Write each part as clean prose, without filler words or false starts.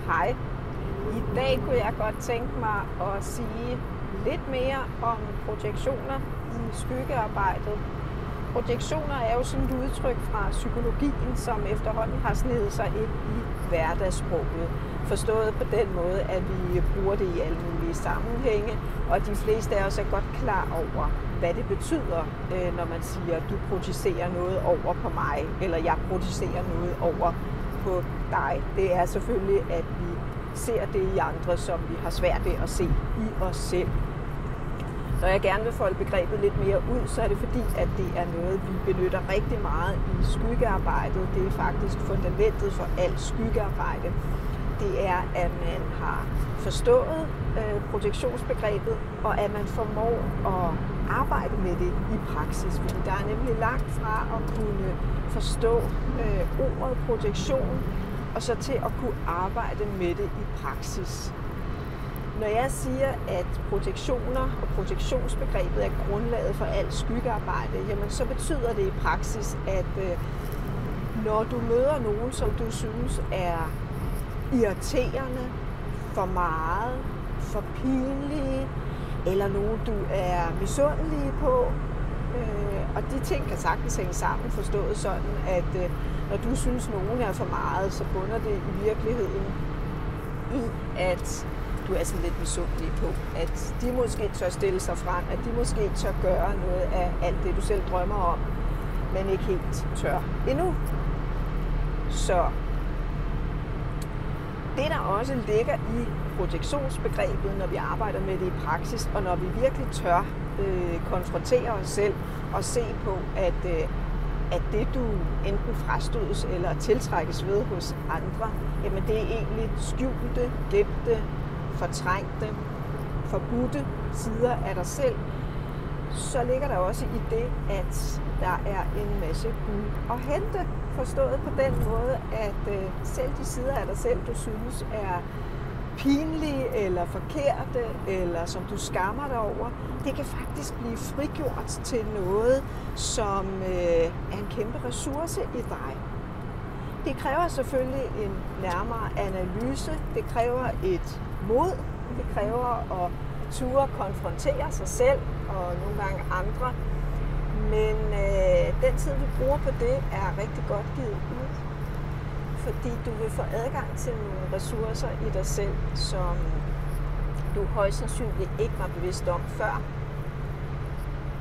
Hej. I dag kunne jeg godt tænke mig at sige lidt mere om projektioner i skyggearbejdet. Projektioner er jo sådan et udtryk fra psykologien, som efterhånden har snedet sig ind i hverdagssproget. Forstået på den måde, at vi bruger det i alle mulige sammenhænge, og de fleste af os er godt klar over, hvad det betyder, når man siger, du projicerer noget over på mig, eller jeg projicerer noget over på dig. Det er selvfølgelig, at vi ser det i andre, som vi har svært ved at se i os selv. Når jeg gerne vil folde begrebet lidt mere ud, så er det fordi, at det er noget, vi benytter rigtig meget i skyggearbejdet. Det er faktisk fundamentet for alt skyggearbejde. Det er, at man har forstået projektionsbegrebet, og at man formår at arbejde med det i praksis. Fordi der er nemlig langt fra at kunne forstå ordet projektion, og så til at kunne arbejde med det i praksis. Når jeg siger, at projektioner og projektionsbegrebet er grundlaget for alt skyggearbejde, jamen så betyder det i praksis, at når du møder nogen, som du synes er irriterende, for meget, for pinlige, eller nogen du er misundelig på, og de ting kan sagtens hænge sammen, forstået sådan, at når du synes, nogen er for meget, så bunder det i virkeligheden i, at du er sådan lidt misundelig på, at de måske tør stille sig frem, at de måske tør gøre noget af alt det, du selv drømmer om, men ikke helt tør endnu. Så det, der også ligger i projektionsbegrebet, når vi arbejder med det i praksis, og når vi virkelig tør konfrontere os selv og se på, at det, du enten frastødes eller tiltrækkes ved hos andre, jamen det er egentlig skjulte, gemte, fortrængte, forbudte sider af dig selv, så ligger der også i det, at der er en masse guld at hente. Forstået på den måde, at selv de sider af dig selv, du synes er pinlige eller forkerte, eller som du skammer dig over, det kan faktisk blive frigjort til noget, som er en kæmpe ressource i dig. Det kræver selvfølgelig en nærmere analyse, det kræver et mod, det kræver at turde konfrontere sig selv og nogle gange andre, men den tid, vi bruger på det, er rigtig godt givet ud, fordi du vil få adgang til nogle ressourcer i dig selv, som du højst sandsynligt ikke var bevidst om før.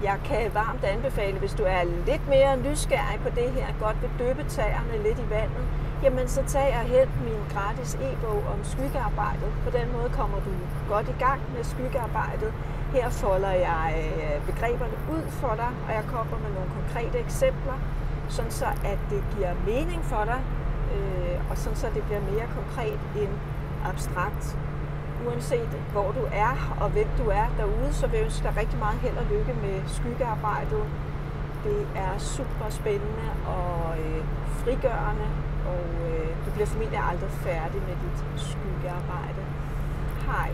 Jeg kan varmt anbefale, hvis du er lidt mere nysgerrig på det her, godt vil døbe tæerne lidt i vandet, jamen så tag og hent min gratis e-bog om skyggearbejdet. På den måde kommer du godt i gang med skyggearbejdet. Her folder jeg begreberne ud for dig, og jeg kommer med nogle konkrete eksempler, sådan så at det giver mening for dig, og sådan så det bliver mere konkret end abstrakt. Uanset hvor du er og hvem du er derude, så vil jeg ønske dig rigtig meget held og lykke med skyggearbejdet. Det er super spændende og frigørende, og du bliver formentlig aldrig færdig med dit skyggearbejde. Hej.